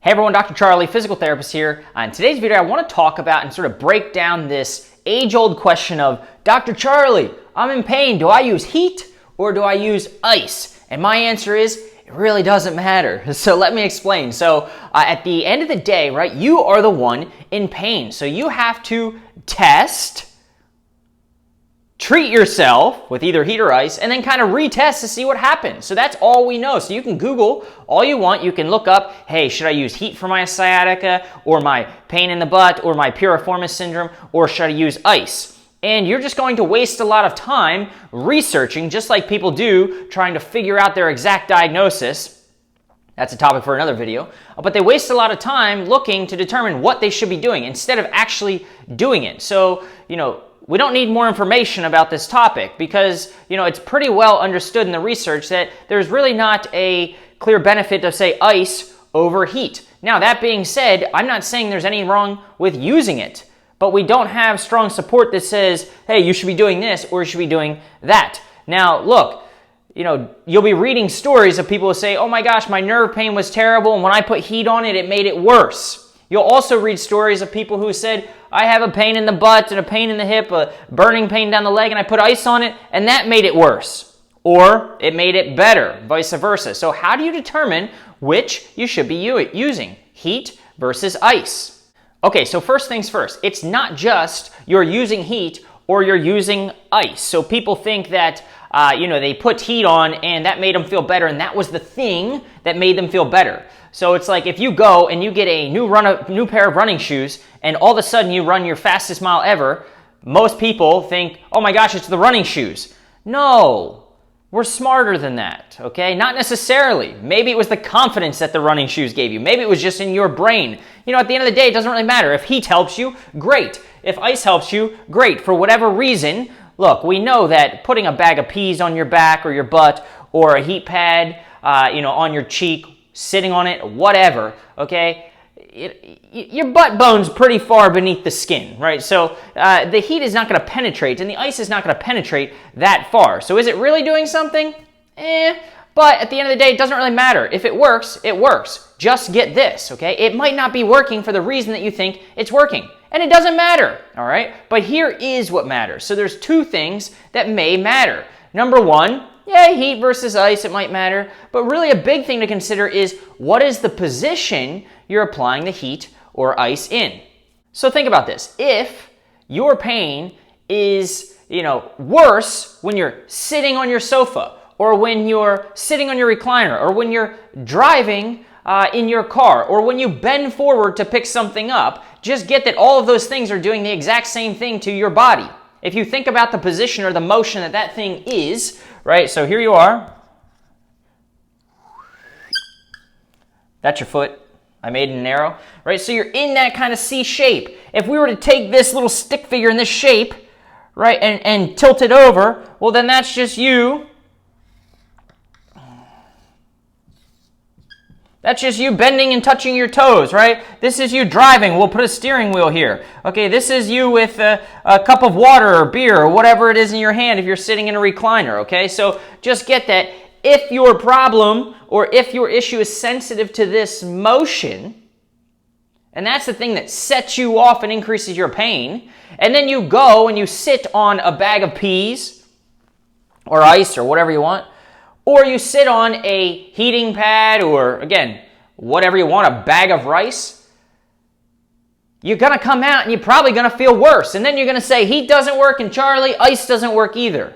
Hey everyone, Dr. Charlie, physical therapist here. In today's video, I want to talk about and sort of break down this age-old question of, Dr. Charlie, I'm in pain. Do I use heat or do I use ice? And my answer is, it really doesn't matter. So let me explain. So at the end of the day, right, you are the one in pain. So you have to test, treat yourself with either heat or ice, and then kind of retest to see what happens. So that's all we know. So you can Google all you want. You can look up, hey, should I use heat for my sciatica or my pain in the butt or my piriformis syndrome, or should I use ice? And you're just going to waste a lot of time researching, just like people do, trying to figure out their exact diagnosis. That's a topic for another video. But they waste a lot of time looking to determine what they should be doing instead of actually doing it. So, we don't need more information about this topic because, it's pretty well understood in the research that there's really not a clear benefit of, say, ice over heat. Now, that being said, I'm not saying there's anything wrong with using it, but we don't have strong support that says, hey, you should be doing this or you should be doing that. Now, look, you'll be reading stories of people who say, oh my gosh, my nerve pain was terrible, and when I put heat on it, it made it worse. You'll also read stories of people who said, I have a pain in the butt and a pain in the hip, a burning pain down the leg, and I put ice on it, and that made it worse. Or it made it better, vice versa. So how do you determine which you should be using, heat versus ice? Okay, so first things first, it's not just you're using heat or you're using ice. So people think that, they put heat on and that made them feel better, and that was the thing that made them feel better. So it's like if you go and you get a new pair of running shoes and all of a sudden you run your fastest mile ever, most people think, oh my gosh, it's the running shoes. No, we're smarter than that, okay? Not necessarily. Maybe it was the confidence that the running shoes gave you. Maybe it was just in your brain. At the end of the day, it doesn't really matter. If heat helps you, great. If ice helps you, great. For whatever reason, look, we know that putting a bag of peas on your back or your butt or a heat pad, on your cheek, sitting on it, whatever, okay? Your butt bone's pretty far beneath the skin, right? So the heat is not going to penetrate, and the ice is not going to penetrate that far. So is it really doing something? But at the end of the day, it doesn't really matter. If it works, it works. Just get this, okay? It might not be working for the reason that you think it's working, and it doesn't matter, all right? But here is what matters. So there's two things that may matter. Number one, yeah, heat versus ice, it might matter. But really a big thing to consider is what is the position you're applying the heat or ice in. So think about this. If your pain is, worse when you're sitting on your sofa, or when you're sitting on your recliner, or when you're driving in your car, or when you bend forward to pick something up, just get that all of those things are doing the exact same thing to your body. If you think about the position or the motion that thing is, right? So here you are. That's your foot. I made an arrow, right? So you're in that kind of C shape. If we were to take this little stick figure in this shape, right, and tilt it over, well, then that's just you. That's just you bending and touching your toes, right? This is you driving. We'll put a steering wheel here. Okay, this is you with a cup of water or beer or whatever it is in your hand if you're sitting in a recliner, okay? So just get that if your problem or if your issue is sensitive to this motion, and that's the thing that sets you off and increases your pain, and then you go and you sit on a bag of peas or ice or whatever you want, or you sit on a heating pad or, again, whatever you want, a bag of rice, you're going to come out and you're probably going to feel worse. And then you're going to say, heat doesn't work and Charlie, ice doesn't work either.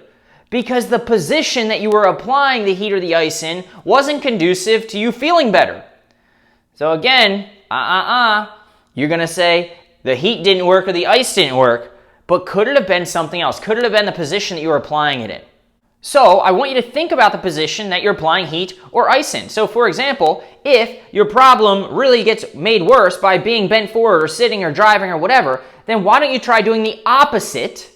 Because the position that you were applying the heat or the ice in wasn't conducive to you feeling better. So again, you're going to say the heat didn't work or the ice didn't work, but could it have been something else? Could it have been the position that you were applying it in? So I want you to think about the position that you're applying heat or ice in. So for example, if your problem really gets made worse by being bent forward or sitting or driving or whatever, then why don't you try doing the opposite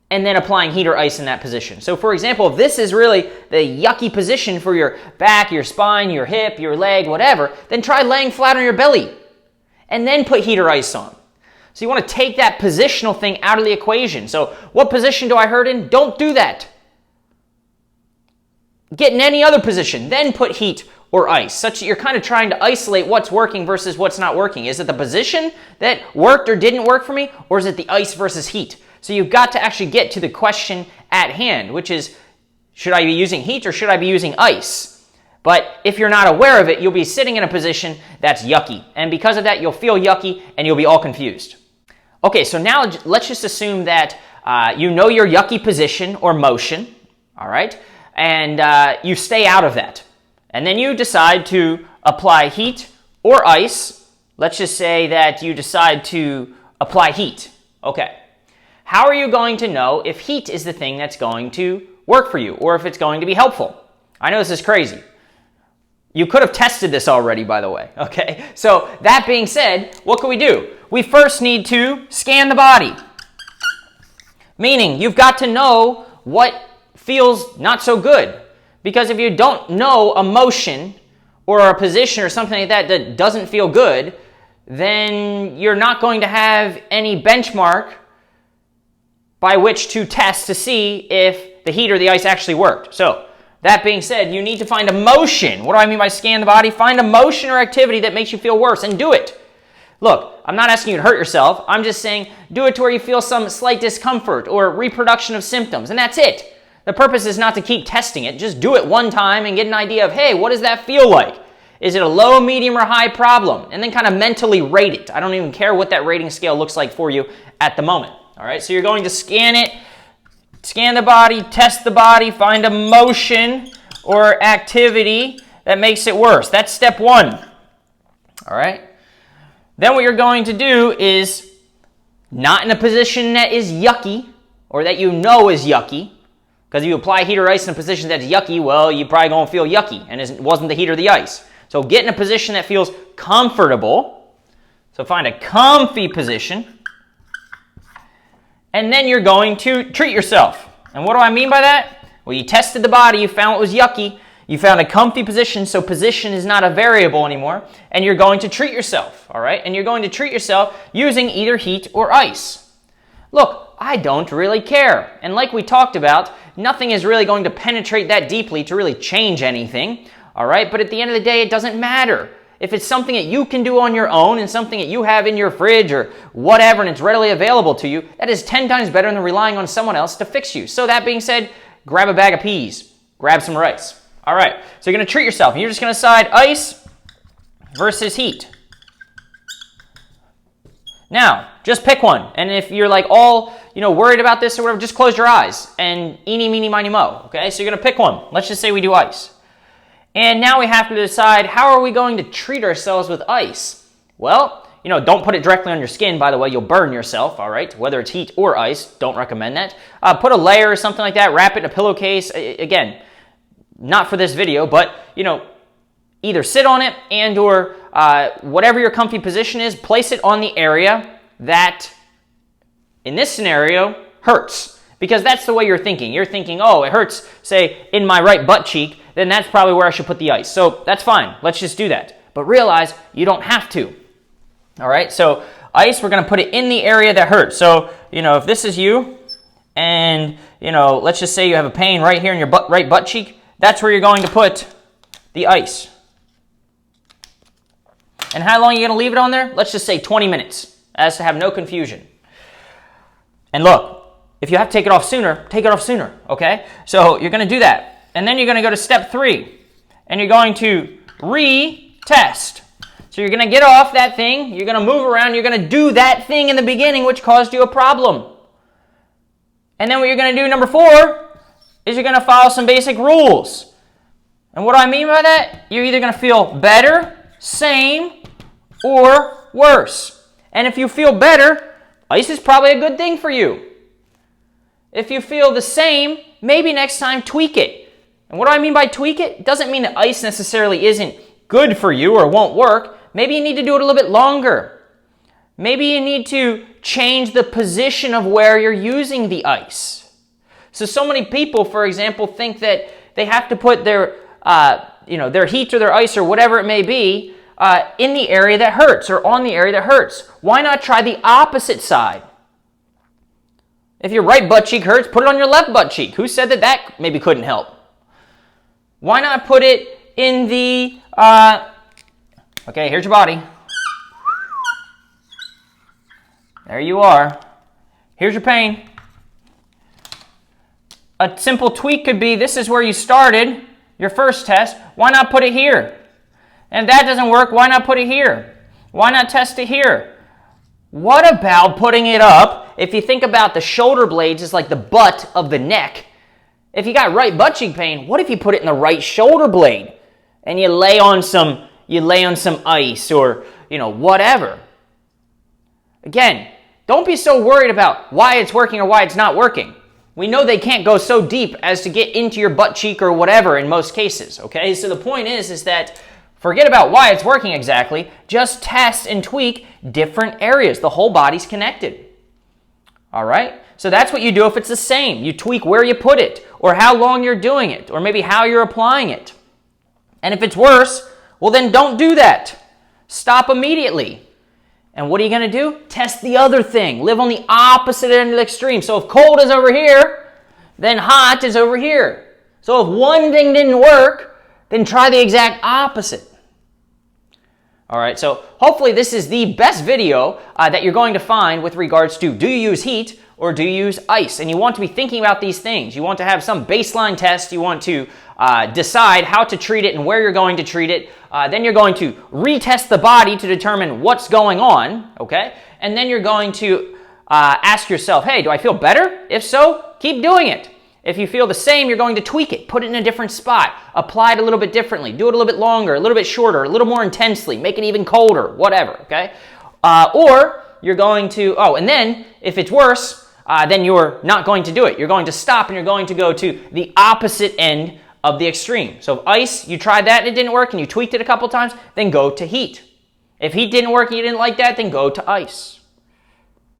and then applying heat or ice in that position? So for example, if this is really the yucky position for your back, your spine, your hip, your leg, whatever, then try laying flat on your belly and then put heat or ice on. So you want to take that positional thing out of the equation. So what position do I hurt in? Don't do that. Get in any other position, then put heat or ice, such that you're kind of trying to isolate what's working versus what's not working. Is it the position that worked or didn't work for me, or is it the ice versus heat? So you've got to actually get to the question at hand, which is, should I be using heat or should I be using ice? But if you're not aware of it, you'll be sitting in a position that's yucky. And because of that, you'll feel yucky and you'll be all confused. Okay, so now let's just assume that you know your yucky position or motion, all right? And you stay out of that. And then you decide to apply heat or ice. Let's just say that you decide to apply heat. Okay. How are you going to know if heat is the thing that's going to work for you or if it's going to be helpful? I know this is crazy. You could have tested this already, by the way. Okay. So that being said, what can we do? We first need to scan the body. Meaning you've got to know what feels not so good. Because if you don't know a motion or a position or something like that that doesn't feel good, then you're not going to have any benchmark by which to test to see if the heat or the ice actually worked. So that being said, you need to find a motion. What do I mean by scan the body? Find a motion or activity that makes you feel worse and do it. Look, I'm not asking you to hurt yourself. I'm just saying do it to where you feel some slight discomfort or reproduction of symptoms, and that's it. The purpose is not to keep testing it. Just do it one time and get an idea of, hey, what does that feel like? Is it a low, medium, or high problem? And then kind of mentally rate it. I don't even care what that rating scale looks like for you at the moment. All right, so you're going to scan it, scan the body, test the body, find a motion or activity that makes it worse. That's step one. All right. Then what you're going to do is not in a position that is yucky or that you know is yucky. Because if you apply heat or ice in a position that's yucky, well, you're probably going to feel yucky, and it wasn't the heat or the ice. So get in a position that feels comfortable. So find a comfy position. And then you're going to treat yourself. And what do I mean by that? Well, you tested the body, you found it was yucky, you found a comfy position, so position is not a variable anymore, and you're going to treat yourself, all right? And you're going to treat yourself using either heat or ice. Look, I don't really care. And like we talked about, nothing is really going to penetrate that deeply to really change anything, all right? But at the end of the day, it doesn't matter. If it's something that you can do on your own and something that you have in your fridge or whatever and it's readily available to you, that is 10 times better than relying on someone else to fix you. So that being said, grab a bag of peas, grab some rice. All right, so you're going to treat yourself. You're just going to decide ice versus heat. Now, just pick one. And if you're like all, worried about this or whatever, just close your eyes and eeny, meeny, miny, mo. Okay, so you're going to pick one. Let's just say we do ice. And now we have to decide, how are we going to treat ourselves with ice? Well, don't put it directly on your skin, by the way. You'll burn yourself, all right? Whether it's heat or ice, don't recommend that. Put a layer or something like that. Wrap it in a pillowcase. Again, not for this video, but, either sit on it and or whatever your comfy position is, place it on the area that, in this scenario, hurts. Because that's the way you're thinking. You're thinking, oh, it hurts, say, in my right butt cheek, then that's probably where I should put the ice. So that's fine. Let's just do that. But realize you don't have to. All right, so ice, we're going to put it in the area that hurts. So, if this is you, and, let's just say you have a pain right here in your right butt cheek, that's where you're going to put the ice. And how long are you going to leave it on there? Let's just say 20 minutes, as to have no confusion. And look, if you have to take it off sooner, okay? So you're going to do that. And then you're going to go to step 3, and you're going to retest. So you're going to get off that thing, you're going to move around, you're going to do that thing in the beginning which caused you a problem. And then what you're going to do, number 4, is you're going to follow some basic rules. And what do I mean by that? You're either going to feel better, same, or worse. And if you feel better, ice is probably a good thing for you. If you feel the same, maybe next time tweak it. And what do I mean by tweak it? It doesn't mean that ice necessarily isn't good for you or won't work. Maybe you need to do it a little bit longer. Maybe you need to change the position of where you're using the ice. So many people, for example, think that they have to put their heat or their ice or whatever it may be in the area that hurts or on the area that hurts. Why not try the opposite side? If your right butt cheek hurts, put it on your left butt cheek. Who said that maybe couldn't help? Why not put it in the, okay, here's your body. There you are. Here's your pain. A simple tweak could be, this is where you started your first test. Why not put it here? And if that doesn't work, why not put it here? Why not test it here? What about putting it up? If you think about the shoulder blades as like the butt of the neck, if you got right butt cheek pain, what if you put it in the right shoulder blade and you lay on some ice or, whatever. Again, don't be so worried about why it's working or why it's not working. We know they can't go so deep as to get into your butt cheek or whatever in most cases, okay? So the point is that forget about why it's working exactly. Just test and tweak different areas. The whole body's connected. All right? So that's what you do if it's the same. You tweak where you put it or how long you're doing it or maybe how you're applying it. And if it's worse, well then don't do that. Stop immediately. And what are you going to do? Test the other thing. Live on the opposite end of the extreme. So if cold is over here, then hot is over here. So if one thing didn't work, then try the exact opposite. All right, so hopefully this is the best video that you're going to find with regards to do you use heat or do you use ice? And you want to be thinking about these things. You want to have some baseline test. You want to decide how to treat it and where you're going to treat it. Then you're going to retest the body to determine what's going on, okay? And then you're going to ask yourself, hey, do I feel better? If so, keep doing it. If you feel the same, you're going to tweak it, put it in a different spot, apply it a little bit differently, do it a little bit longer, a little bit shorter, a little more intensely, make it even colder, whatever, okay? Or you're going to, and then if it's worse, then you're not going to do it. You're going to stop and you're going to go to the opposite end of the extreme. So if ice, you tried that and it didn't work and you tweaked it a couple times, then go to heat. If heat didn't work and you didn't like that, then go to ice.